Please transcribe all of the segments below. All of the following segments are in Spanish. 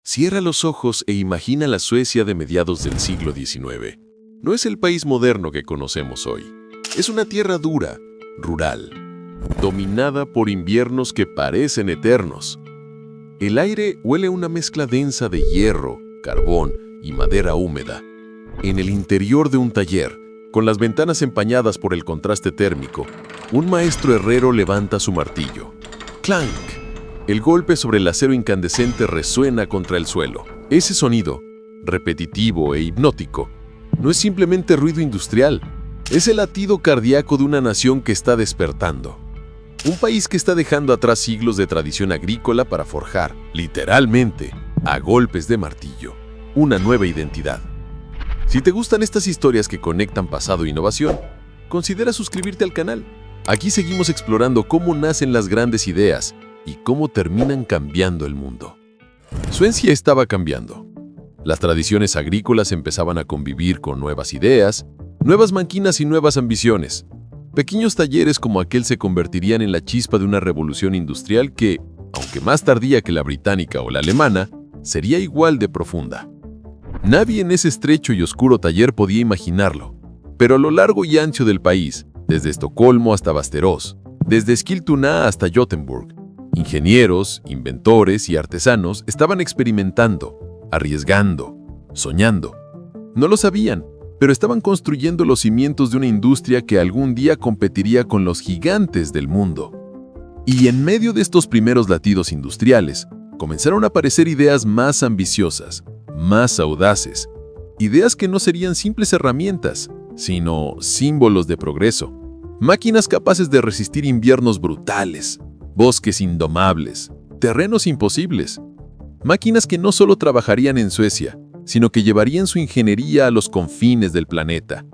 Cierra los ojos e imagina la Suecia de mediados del siglo XIX. No es el país moderno que conocemos hoy. Es una tierra dura, rural, dominada por inviernos que parecen eternos. El aire huele a una mezcla densa de hierro, carbón y madera húmeda. En el interior de un taller, con las ventanas empañadas por el contraste térmico, un maestro herrero levanta su martillo. ¡Clank! El golpe sobre el acero incandescente resuena contra el suelo. Ese sonido, repetitivo e hipnótico, no es simplemente ruido industrial, es el latido cardíaco de una nación que está despertando. Un país que está dejando atrás siglos de tradición agrícola para forjar, literalmente, a golpes de martillo, una nueva identidad. Si te gustan estas historias que conectan pasado e innovación, considera suscribirte al canal. Aquí seguimos explorando cómo nacen las grandes ideas y cómo terminan cambiando el mundo. Suecia estaba cambiando. Las tradiciones agrícolas empezaban a convivir con nuevas ideas, nuevas máquinas y nuevas ambiciones. Pequeños talleres como aquel se convertirían en la chispa de una revolución industrial que, aunque más tardía que la británica o la alemana, sería igual de profunda. Nadie en ese estrecho y oscuro taller podía imaginarlo, pero a lo largo y ancho del país, desde Estocolmo hasta Västerås, desde Eskilstuna hasta Gothenburg, ingenieros, inventores y artesanos estaban experimentando, arriesgando, soñando. No lo sabían, pero estaban construyendo los cimientos de una industria que algún día competiría con los gigantes del mundo. Y en medio de estos primeros latidos industriales, comenzaron a aparecer ideas más ambiciosas, más audaces, ideas que no serían simples herramientas, sino símbolos de progreso. Máquinas capaces de resistir inviernos brutales, bosques indomables, terrenos imposibles. Máquinas que no solo trabajarían en Suecia, sino que llevarían su ingeniería a los confines del planeta.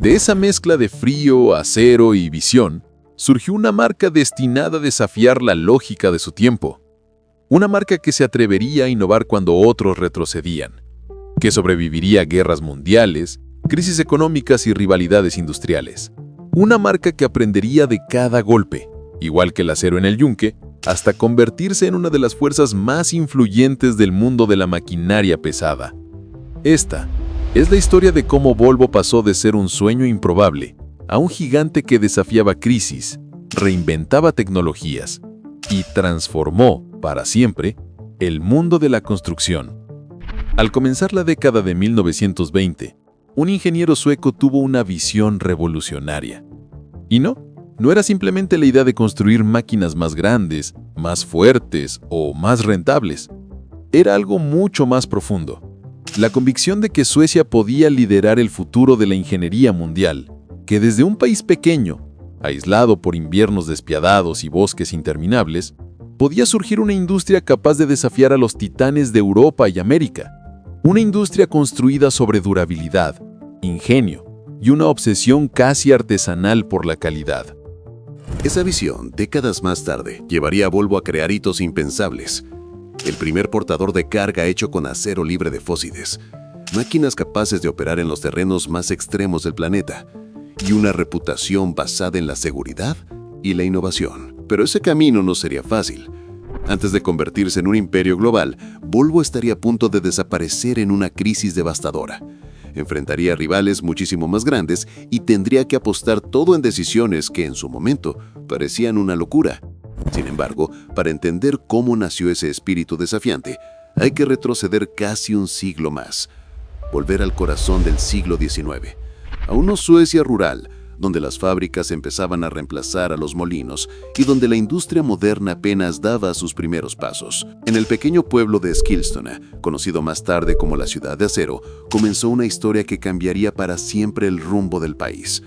De esa mezcla de frío, acero y visión, surgió una marca destinada a desafiar la lógica de su tiempo. Una marca que se atrevería a innovar cuando otros retrocedían, que sobreviviría a guerras mundiales, crisis económicas y rivalidades industriales. Una marca que aprendería de cada golpe, igual que el acero en el yunque, hasta convertirse en una de las fuerzas más influyentes del mundo de la maquinaria pesada. Esta es la historia de cómo Volvo pasó de ser un sueño improbable a un gigante que desafiaba crisis, reinventaba tecnologías y transformó, para siempre, el mundo de la construcción. Al comenzar la década de 1920, un ingeniero sueco tuvo una visión revolucionaria. Y no era simplemente la idea de construir máquinas más grandes, más fuertes o más rentables. Era algo mucho más profundo. La convicción de que Suecia podía liderar el futuro de la ingeniería mundial, que desde un país pequeño, aislado por inviernos despiadados y bosques interminables, podía surgir una industria capaz de desafiar a los titanes de Europa y América. Una industria construida sobre durabilidad, ingenio y una obsesión casi artesanal por la calidad. Esa visión, décadas más tarde, llevaría a Volvo a crear hitos impensables. El primer portador de carga hecho con acero libre de fósiles, máquinas capaces de operar en los terrenos más extremos del planeta, y una reputación basada en la seguridad y la innovación. Pero ese camino no sería fácil. Antes de convertirse en un imperio global, Volvo estaría a punto de desaparecer en una crisis devastadora. Enfrentaría a rivales muchísimo más grandes y tendría que apostar todo en decisiones que en su momento parecían una locura. Sin embargo, para entender cómo nació ese espíritu desafiante, hay que retroceder casi un siglo más. Volver al corazón del siglo XIX, a una Suecia rural, donde las fábricas empezaban a reemplazar a los molinos y donde la industria moderna apenas daba sus primeros pasos. En el pequeño pueblo de Eskilstuna, conocido más tarde como la Ciudad de Acero, comenzó una historia que cambiaría para siempre el rumbo del país.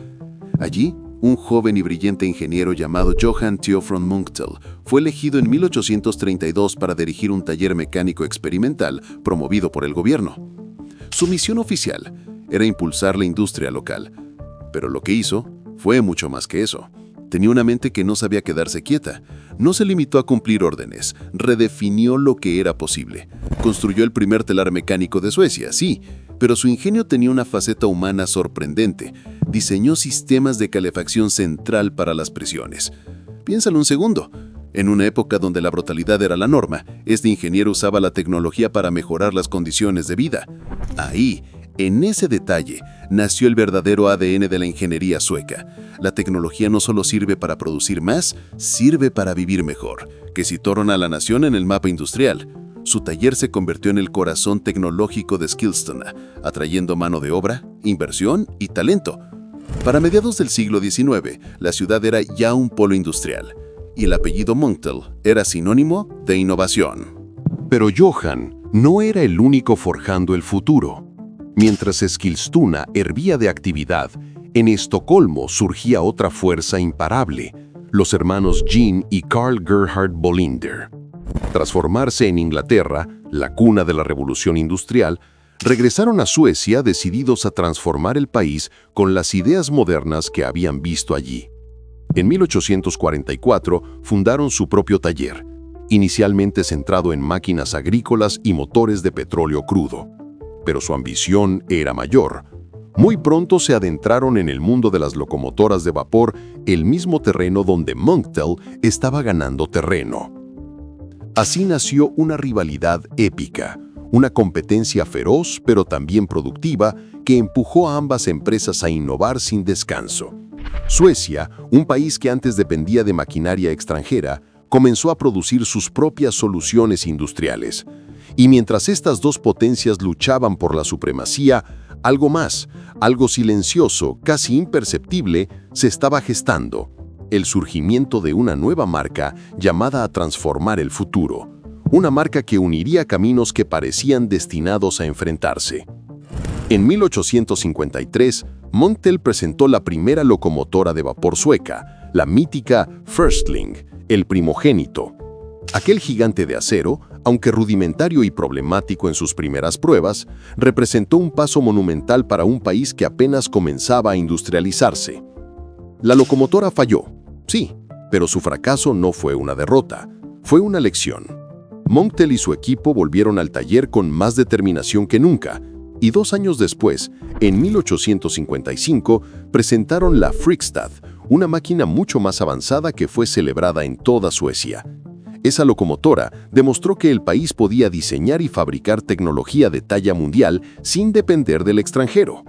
Allí, un joven y brillante ingeniero llamado Johan Theophron Munktel fue elegido en 1832 para dirigir un taller mecánico experimental promovido por el gobierno. Su misión oficial era impulsar la industria local, pero lo que hizo fue mucho más que eso. Tenía una mente que no sabía quedarse quieta. No se limitó a cumplir órdenes, redefinió lo que era posible. Construyó el primer telar mecánico de Suecia, sí, pero su ingenio tenía una faceta humana sorprendente. Diseñó sistemas de calefacción central para las presiones. Piénsalo un segundo. En una época donde la brutalidad era la norma, este ingeniero usaba la tecnología para mejorar las condiciones de vida. Ahí, en ese detalle, nació el verdadero ADN de la ingeniería sueca. La tecnología no solo sirve para producir más, sirve para vivir mejor, que situaron a la nación en el mapa industrial. Su taller se convirtió en el corazón tecnológico de Skillstuna, atrayendo mano de obra, inversión y talento. Para mediados del siglo XIX, la ciudad era ya un polo industrial, y el apellido Munktel era sinónimo de innovación. Pero Johan no era el único forjando el futuro. Mientras Skillstuna hervía de actividad, en Estocolmo surgía otra fuerza imparable, los hermanos Jean y Carl Gerhard Bollinger. Tras formarse en Inglaterra, la cuna de la revolución industrial, regresaron a Suecia decididos a transformar el país con las ideas modernas que habían visto allí. En 1844 fundaron su propio taller, inicialmente centrado en máquinas agrícolas y motores de petróleo crudo. Pero su ambición era mayor. Muy pronto se adentraron en el mundo de las locomotoras de vapor, el mismo terreno donde Munktel estaba ganando terreno. Así nació una rivalidad épica, una competencia feroz pero también productiva que empujó a ambas empresas a innovar sin descanso. Suecia, un país que antes dependía de maquinaria extranjera, comenzó a producir sus propias soluciones industriales. Y mientras estas dos potencias luchaban por la supremacía, algo más, algo silencioso, casi imperceptible, se estaba gestando: el surgimiento de una nueva marca llamada a transformar el futuro. Una marca que uniría caminos que parecían destinados a enfrentarse. En 1853, Munktel presentó la primera locomotora de vapor sueca, la mítica Firstling, el primogénito. Aquel gigante de acero, aunque rudimentario y problemático en sus primeras pruebas, representó un paso monumental para un país que apenas comenzaba a industrializarse. La locomotora falló, sí, pero su fracaso no fue una derrota, fue una lección. Munktel y su equipo volvieron al taller con más determinación que nunca, y 2 años después, en 1855, presentaron la Fristad, una máquina mucho más avanzada que fue celebrada en toda Suecia. Esa locomotora demostró que el país podía diseñar y fabricar tecnología de talla mundial sin depender del extranjero.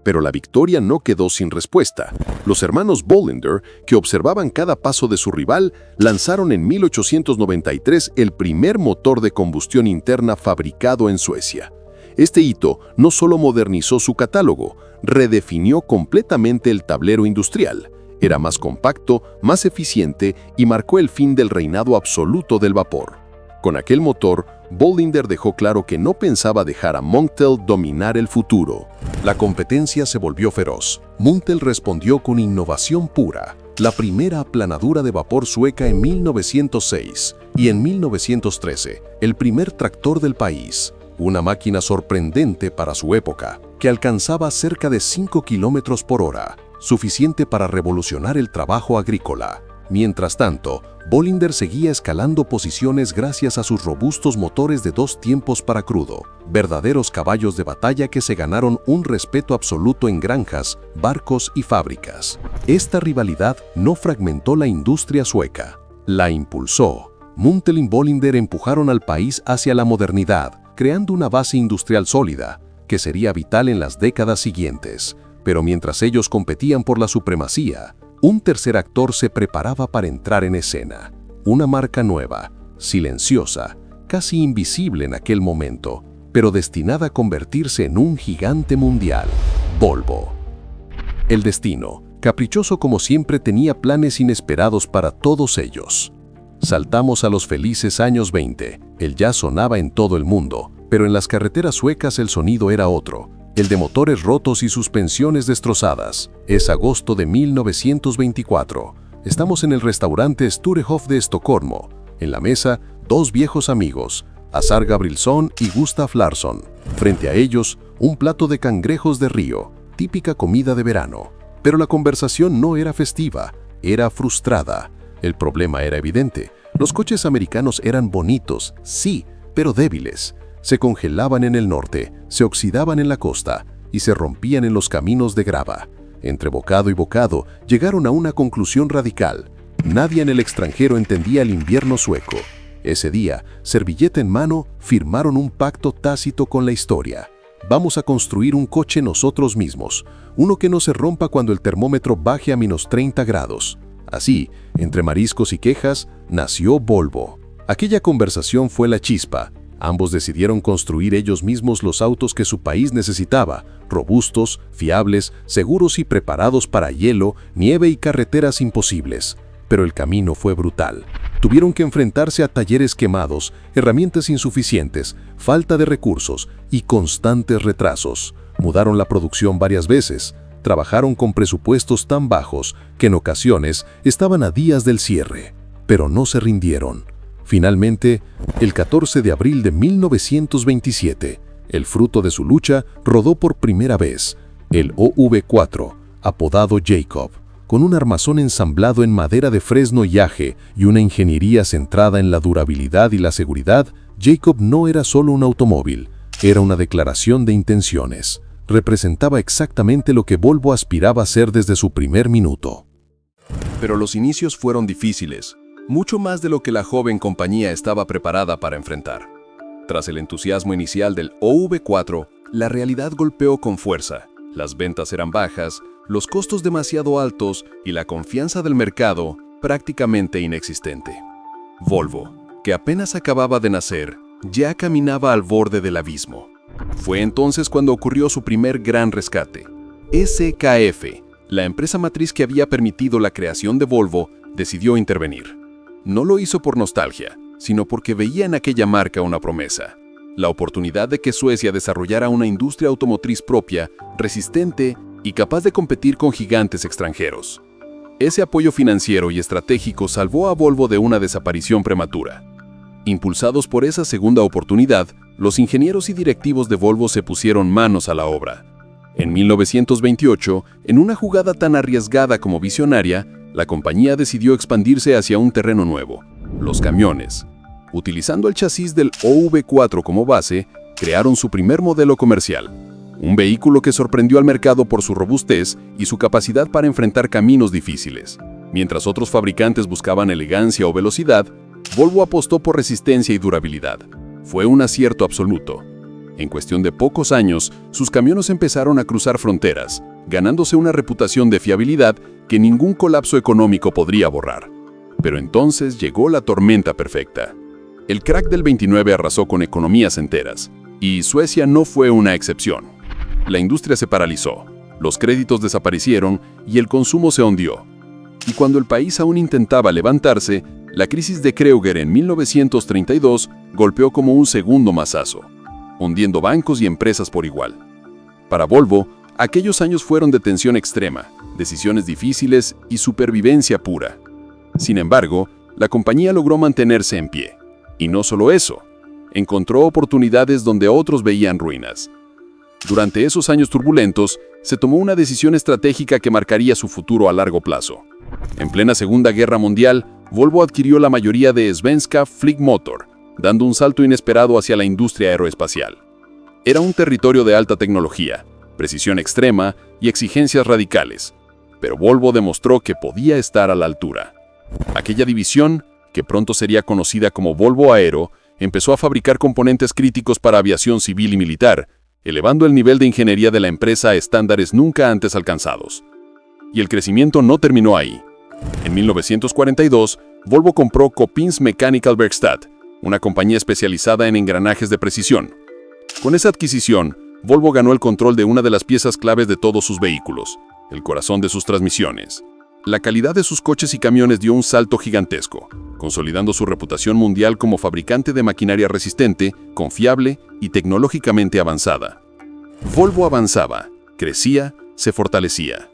Pero la victoria no quedó sin respuesta. Los hermanos Bollinger, que observaban cada paso de su rival, lanzaron en 1893 el primer motor de combustión interna fabricado en Suecia. Este hito no solo modernizó su catálogo, redefinió completamente el tablero industrial. Era más compacto, más eficiente y marcó el fin del reinado absoluto del vapor. Con aquel motor, Bollinger dejó claro que no pensaba dejar a Munktel dominar el futuro. La competencia se volvió feroz. Munktel respondió con innovación pura. La primera aplanadura de vapor sueca en 1906 y en 1913, el primer tractor del país. Una máquina sorprendente para su época, que alcanzaba cerca de 5 kilómetros por hora, suficiente para revolucionar el trabajo agrícola. Mientras tanto, Bollinger seguía escalando posiciones gracias a sus robustos motores de 2 tiempos para crudo, verdaderos caballos de batalla que se ganaron un respeto absoluto en granjas, barcos y fábricas. Esta rivalidad no fragmentó la industria sueca, la impulsó. Munktel y Bollinger empujaron al país hacia la modernidad, creando una base industrial sólida, que sería vital en las décadas siguientes. Pero mientras ellos competían por la supremacía, un tercer actor se preparaba para entrar en escena. Una marca nueva, silenciosa, casi invisible en aquel momento, pero destinada a convertirse en un gigante mundial: Volvo. El destino, caprichoso como siempre, tenía planes inesperados para todos ellos. Saltamos a los felices años 20. El jazz sonaba en todo el mundo, pero en las carreteras suecas el sonido era otro, el de motores rotos y suspensiones destrozadas. Es agosto de 1924. Estamos en el restaurante Sturehof de Estocolmo. En la mesa, 2 viejos amigos, Azar Gabrielsson y Gustav Larsson. Frente a ellos, un plato de cangrejos de río, típica comida de verano. Pero la conversación no era festiva, era frustrada. El problema era evidente. Los coches americanos eran bonitos, sí, pero débiles. Se congelaban en el norte, se oxidaban en la costa y se rompían en los caminos de grava. Entre bocado y bocado llegaron a una conclusión radical: Nadie en el extranjero entendía el invierno sueco. Ese día, servilleta en mano, firmaron un pacto tácito con la historia. Vamos a construir un coche nosotros mismos, uno que no se rompa cuando el termómetro baje a -30 grados. Así, entre mariscos y quejas, nació Volvo. Aquella conversación fue la chispa. Ambos decidieron construir ellos mismos los autos que su país necesitaba, robustos, fiables, seguros y preparados para hielo, nieve y carreteras imposibles. Pero el camino fue brutal. Tuvieron que enfrentarse a talleres quemados, herramientas insuficientes, falta de recursos y constantes retrasos. Mudaron la producción varias veces. Trabajaron con presupuestos tan bajos que en ocasiones estaban a días del cierre. Pero no se rindieron. Finalmente, el 14 de abril de 1927, el fruto de su lucha rodó por primera vez, el OV4, apodado Jacob. Con un armazón ensamblado en madera de fresno y aje y una ingeniería centrada en la durabilidad y la seguridad, Jacob no era solo un automóvil, era una declaración de intenciones. Representaba exactamente lo que Volvo aspiraba a ser desde su primer minuto. Pero los inicios fueron difíciles, mucho más de lo que la joven compañía estaba preparada para enfrentar. Tras el entusiasmo inicial del OV4, la realidad golpeó con fuerza. Las ventas eran bajas, los costos demasiado altos y la confianza del mercado prácticamente inexistente. Volvo, que apenas acababa de nacer, ya caminaba al borde del abismo. Fue entonces cuando ocurrió su primer gran rescate. SKF, la empresa matriz que había permitido la creación de Volvo, decidió intervenir. No lo hizo por nostalgia, sino porque veía en aquella marca una promesa. La oportunidad de que Suecia desarrollara una industria automotriz propia, resistente y capaz de competir con gigantes extranjeros. Ese apoyo financiero y estratégico salvó a Volvo de una desaparición prematura. Impulsados por esa segunda oportunidad, los ingenieros y directivos de Volvo se pusieron manos a la obra. En 1928, en una jugada tan arriesgada como visionaria, la compañía decidió expandirse hacia un terreno nuevo, los camiones. Utilizando el chasis del OV4 como base, crearon su primer modelo comercial, un vehículo que sorprendió al mercado por su robustez y su capacidad para enfrentar caminos difíciles. Mientras otros fabricantes buscaban elegancia o velocidad, Volvo apostó por resistencia y durabilidad. Fue un acierto absoluto. En cuestión de pocos años, sus camiones empezaron a cruzar fronteras, ganándose una reputación de fiabilidad que ningún colapso económico podría borrar. Pero entonces llegó la tormenta perfecta. El crack del 29 arrasó con economías enteras, y Suecia no fue una excepción. La industria se paralizó, los créditos desaparecieron y el consumo se hundió. Y cuando el país aún intentaba levantarse, la crisis de Kreuger en 1932 golpeó como un segundo mazazo, hundiendo bancos y empresas por igual. Para Volvo, aquellos años fueron de tensión extrema, decisiones difíciles y supervivencia pura. Sin embargo, la compañía logró mantenerse en pie. Y no solo eso, encontró oportunidades donde otros veían ruinas. Durante esos años turbulentos, se tomó una decisión estratégica que marcaría su futuro a largo plazo. En plena Segunda Guerra Mundial, Volvo adquirió la mayoría de Svenska Flygmotor, dando un salto inesperado hacia la industria aeroespacial. Era un territorio de alta tecnología, precisión extrema y exigencias radicales, pero Volvo demostró que podía estar a la altura. Aquella división, que pronto sería conocida como Volvo Aero, empezó a fabricar componentes críticos para aviación civil y militar, elevando el nivel de ingeniería de la empresa a estándares nunca antes alcanzados. Y el crecimiento no terminó ahí. En 1942, Volvo compró Kopins Mechanical Werkstatt, una compañía especializada en engranajes de precisión. Con esa adquisición, Volvo ganó el control de una de las piezas claves de todos sus vehículos, el corazón de sus transmisiones. La calidad de sus coches y camiones dio un salto gigantesco, consolidando su reputación mundial como fabricante de maquinaria resistente, confiable y tecnológicamente avanzada. Volvo avanzaba, crecía, se fortalecía.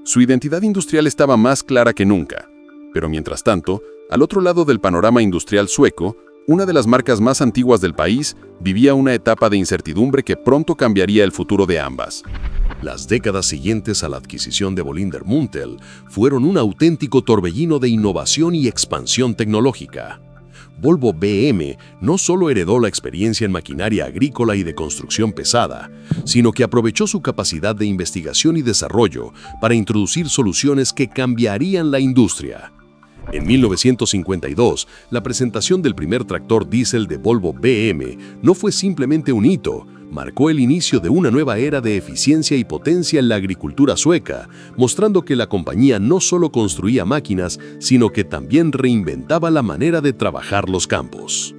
Su identidad industrial estaba más clara que nunca. Pero mientras tanto, al otro lado del panorama industrial sueco, una de las marcas más antiguas del país vivía una etapa de incertidumbre que pronto cambiaría el futuro de ambas. Las décadas siguientes a la adquisición de Bolinder Muntel fueron un auténtico torbellino de innovación y expansión tecnológica. Volvo BM no solo heredó la experiencia en maquinaria agrícola y de construcción pesada, sino que aprovechó su capacidad de investigación y desarrollo para introducir soluciones que cambiarían la industria. En 1952, la presentación del primer tractor diésel de Volvo BM no fue simplemente un hito, marcó el inicio de una nueva era de eficiencia y potencia en la agricultura sueca, mostrando que la compañía no solo construía máquinas, sino que también reinventaba la manera de trabajar los campos.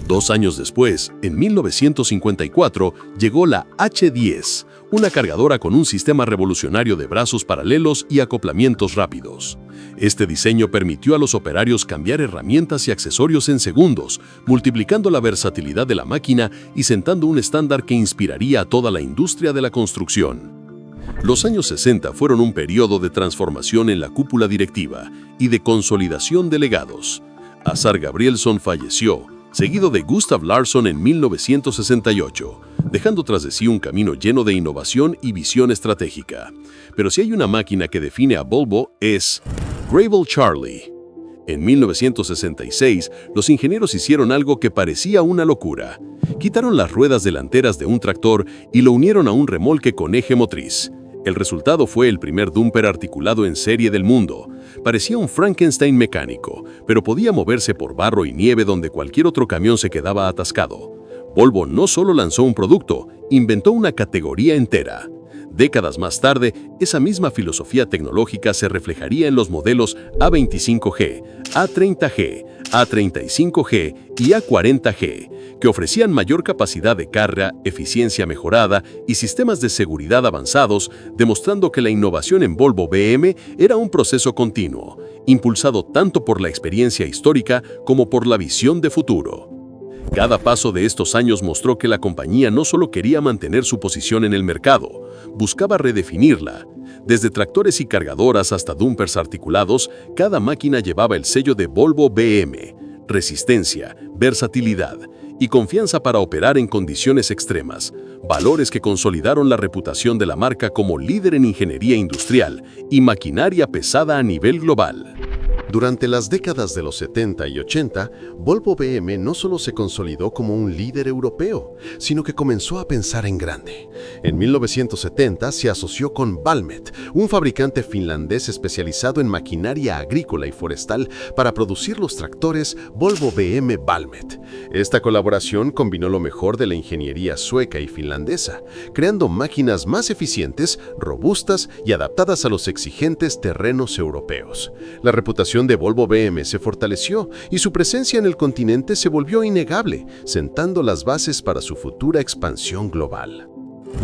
2 años después, en 1954, llegó la H10, una cargadora con un sistema revolucionario de brazos paralelos y acoplamientos rápidos. Este diseño permitió a los operarios cambiar herramientas y accesorios en segundos, multiplicando la versatilidad de la máquina y sentando un estándar que inspiraría a toda la industria de la construcción. Los años 60 fueron un periodo de transformación en la cúpula directiva y de consolidación de legados. Azar Gabrielsson falleció, seguido de Gustav Larsson en 1968, dejando tras de sí un camino lleno de innovación y visión estratégica. Pero si hay una máquina que define a Volvo es Gravel Charlie. En 1966, los ingenieros hicieron algo que parecía una locura. Quitaron las ruedas delanteras de un tractor y lo unieron a un remolque con eje motriz. El resultado fue el primer dumper articulado en serie del mundo. Parecía un Frankenstein mecánico, pero podía moverse por barro y nieve donde cualquier otro camión se quedaba atascado. Volvo no solo lanzó un producto, inventó una categoría entera. Décadas más tarde, esa misma filosofía tecnológica se reflejaría en los modelos A25G, A30G, A35G y A40G, que ofrecían mayor capacidad de carga, eficiencia mejorada y sistemas de seguridad avanzados, demostrando que la innovación en Volvo BM era un proceso continuo, impulsado tanto por la experiencia histórica como por la visión de futuro. Cada paso de estos años mostró que la compañía no solo quería mantener su posición en el mercado, buscaba redefinirla. Desde tractores y cargadoras hasta dumpers articulados, cada máquina llevaba el sello de Volvo BM, resistencia, versatilidad y confianza para operar en condiciones extremas, valores que consolidaron la reputación de la marca como líder en ingeniería industrial y maquinaria pesada a nivel global. Durante las décadas de los 70 y 80, Volvo BM no solo se consolidó como un líder europeo, sino que comenzó a pensar en grande. En 1970 se asoció con Valmet, un fabricante finlandés especializado en maquinaria agrícola y forestal para producir los tractores Volvo BM Valmet. Esta colaboración combinó lo mejor de la ingeniería sueca y finlandesa, creando máquinas más eficientes, robustas y adaptadas a los exigentes terrenos europeos. La reputación de Volvo BM se fortaleció y su presencia en el continente se volvió innegable, sentando las bases para su futura expansión global.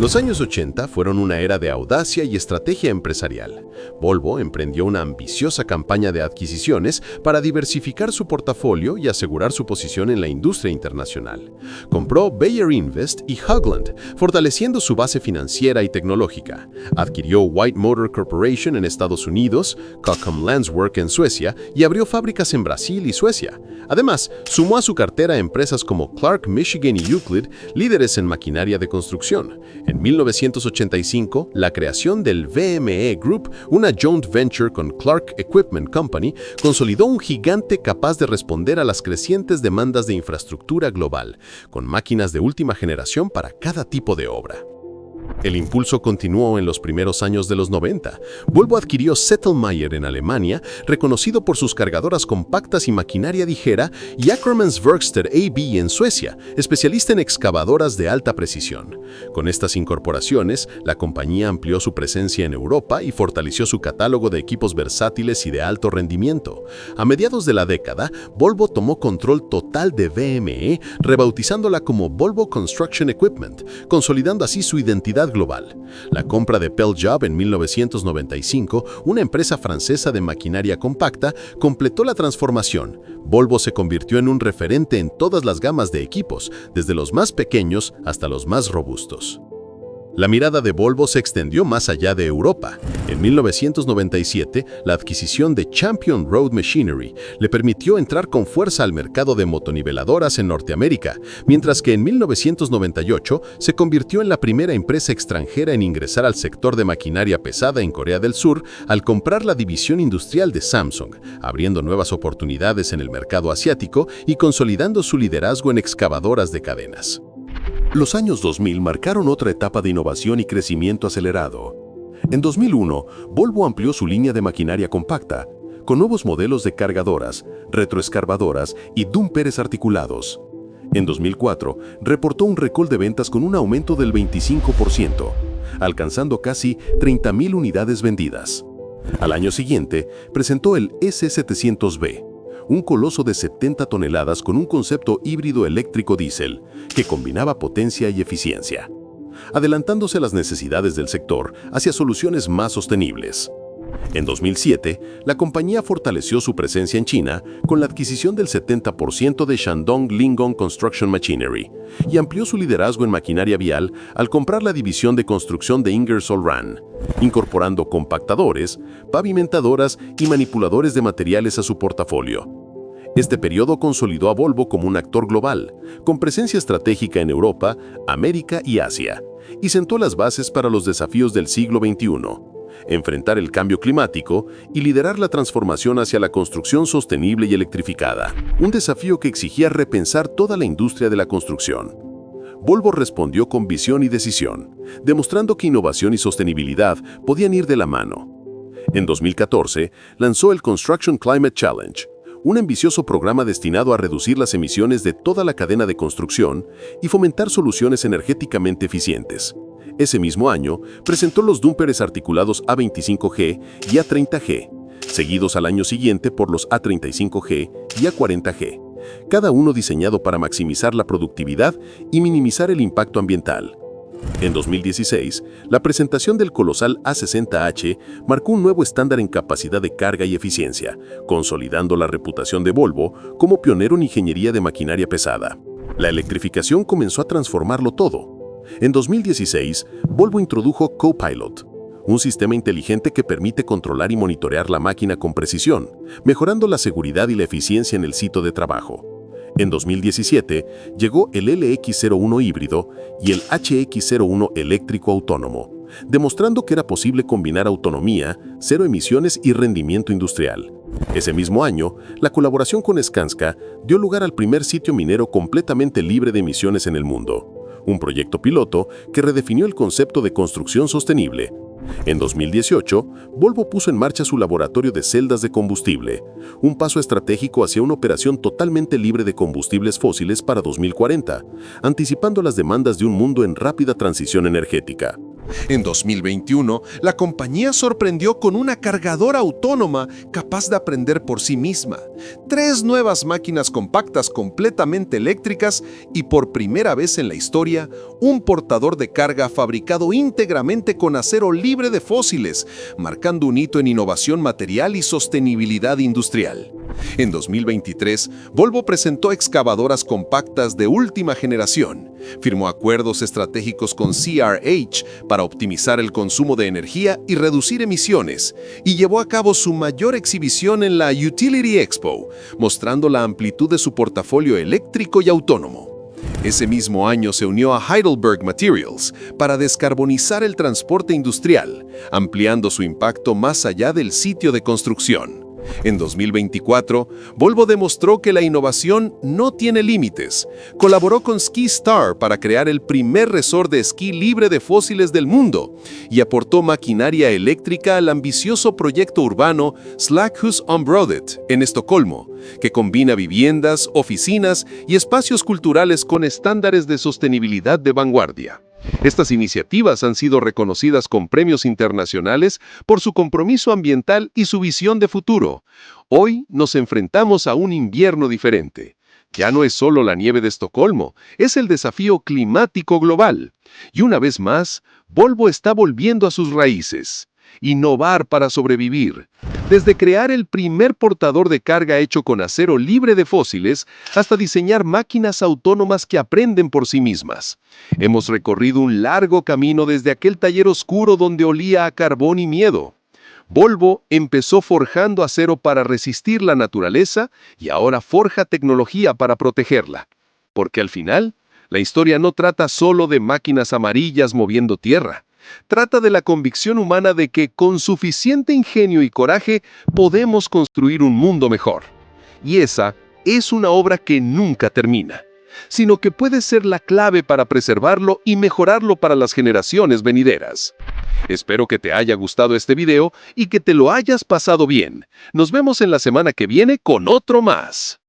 Los años 80 fueron una era de audacia y estrategia empresarial. Volvo emprendió una ambiciosa campaña de adquisiciones para diversificar su portafolio y asegurar su posición en la industria internacional. Compró Bayer Invest y Hugland, fortaleciendo su base financiera y tecnológica. Adquirió White Motor Corporation en Estados Unidos, Kockums Landswork en Suecia y abrió fábricas en Brasil y Suecia. Además, sumó a su cartera empresas como Clark, Michigan y Euclid, líderes en maquinaria de construcción. En 1985, la creación del VME Group, una joint venture con Clark Equipment Company, consolidó un gigante capaz de responder a las crecientes demandas de infraestructura global, con máquinas de última generación para cada tipo de obra. El impulso continuó en los primeros años de los 90. Volvo adquirió Zettelmeier en Alemania, reconocido por sus cargadoras compactas y maquinaria ligera, y Ackermans Verkstad AB en Suecia, especialista en excavadoras de alta precisión. Con estas incorporaciones, la compañía amplió su presencia en Europa y fortaleció su catálogo de equipos versátiles y de alto rendimiento. A mediados de la década, Volvo tomó control total de VME, rebautizándola como Volvo Construction Equipment, consolidando así su identidad global. La compra de Pell-Job en 1995, una empresa francesa de maquinaria compacta, completó la transformación. Volvo se convirtió en un referente en todas las gamas de equipos, desde los más pequeños hasta los más robustos. La mirada de Volvo se extendió más allá de Europa. En 1997, la adquisición de Champion Road Machinery le permitió entrar con fuerza al mercado de motoniveladoras en Norteamérica, mientras que en 1998 se convirtió en la primera empresa extranjera en ingresar al sector de maquinaria pesada en Corea del Sur al comprar la división industrial de Samsung, abriendo nuevas oportunidades en el mercado asiático y consolidando su liderazgo en excavadoras de cadenas. Los años 2000 marcaron otra etapa de innovación y crecimiento acelerado. En 2001, Volvo amplió su línea de maquinaria compacta, con nuevos modelos de cargadoras, retroexcavadoras y dúmperes articulados. En 2004, reportó un récord de ventas con un aumento del 25%, alcanzando casi 30.000 unidades vendidas. Al año siguiente, presentó el S700B, un coloso de 70 toneladas con un concepto híbrido eléctrico-diésel que combinaba potencia y eficiencia, adelantándose a las necesidades del sector hacia soluciones más sostenibles. En 2007, la compañía fortaleció su presencia en China con la adquisición del 70% de Shandong Linggong Construction Machinery y amplió su liderazgo en maquinaria vial al comprar la división de construcción de Ingersoll Rand, incorporando compactadores, pavimentadoras y manipuladores de materiales a su portafolio. Este periodo consolidó a Volvo como un actor global, con presencia estratégica en Europa, América y Asia, y sentó las bases para los desafíos del siglo XXI. Enfrentar el cambio climático y liderar la transformación hacia la construcción sostenible y electrificada, un desafío que exigía repensar toda la industria de la construcción. Volvo respondió con visión y decisión, demostrando que innovación y sostenibilidad podían ir de la mano. En 2014, lanzó el Construction Climate Challenge, un ambicioso programa destinado a reducir las emisiones de toda la cadena de construcción y fomentar soluciones energéticamente eficientes. Ese mismo año, presentó los dúmperes articulados A25G y A30G, seguidos al año siguiente por los A35G y A40G, cada uno diseñado para maximizar la productividad y minimizar el impacto ambiental. En 2016, la presentación del colosal A60H marcó un nuevo estándar en capacidad de carga y eficiencia, consolidando la reputación de Volvo como pionero en ingeniería de maquinaria pesada. La electrificación comenzó a transformarlo todo. En 2016, Volvo introdujo Copilot, un sistema inteligente que permite controlar y monitorear la máquina con precisión, mejorando la seguridad y la eficiencia en el sitio de trabajo. En 2017, llegó el LX01 híbrido y el HX01 eléctrico autónomo, demostrando que era posible combinar autonomía, cero emisiones y rendimiento industrial. Ese mismo año, la colaboración con Skanska dio lugar al primer sitio minero completamente libre de emisiones en el mundo, un proyecto piloto que redefinió el concepto de construcción sostenible. En 2018, Volvo puso en marcha su laboratorio de celdas de combustible, un paso estratégico hacia una operación totalmente libre de combustibles fósiles para 2040, anticipando las demandas de un mundo en rápida transición energética. En 2021, la compañía sorprendió con una cargadora autónoma capaz de aprender por sí misma, 3 nuevas máquinas compactas completamente eléctricas y por primera vez en la historia, un portador de carga fabricado íntegramente con acero libre de fósiles, marcando un hito en innovación material y sostenibilidad industrial. En 2023, Volvo presentó excavadoras compactas de última generación, firmó acuerdos estratégicos con CRH para optimizar el consumo de energía y reducir emisiones, y llevó a cabo su mayor exhibición en la Utility Expo, mostrando la amplitud de su portafolio eléctrico y autónomo. Ese mismo año se unió a Heidelberg Materials para descarbonizar el transporte industrial, ampliando su impacto más allá del sitio de construcción. En 2024, Volvo demostró que la innovación no tiene límites. Colaboró con SkiStar para crear el primer resort de esquí libre de fósiles del mundo y aportó maquinaria eléctrica al ambicioso proyecto urbano Slakthusområdet en Estocolmo, que combina viviendas, oficinas y espacios culturales con estándares de sostenibilidad de vanguardia. Estas iniciativas han sido reconocidas con premios internacionales por su compromiso ambiental y su visión de futuro. Hoy nos enfrentamos a un invierno diferente. Ya no es solo la nieve de Estocolmo, es el desafío climático global. Y una vez más, Volvo está volviendo a sus raíces. Innovar para sobrevivir. Desde crear el primer portador de carga hecho con acero libre de fósiles hasta diseñar máquinas autónomas que aprenden por sí mismas. Hemos recorrido un largo camino desde aquel taller oscuro donde olía a carbón y miedo. Volvo empezó forjando acero para resistir la naturaleza y ahora forja tecnología para protegerla. Porque al final, la historia no trata solo de máquinas amarillas moviendo tierra. Trata de la convicción humana de que con suficiente ingenio y coraje podemos construir un mundo mejor. Y esa es una obra que nunca termina. sino que puede ser la clave para preservarlo y mejorarlo para las generaciones venideras. Espero que te haya gustado este video y que te lo hayas pasado bien. Nos vemos en la semana que viene con otro más.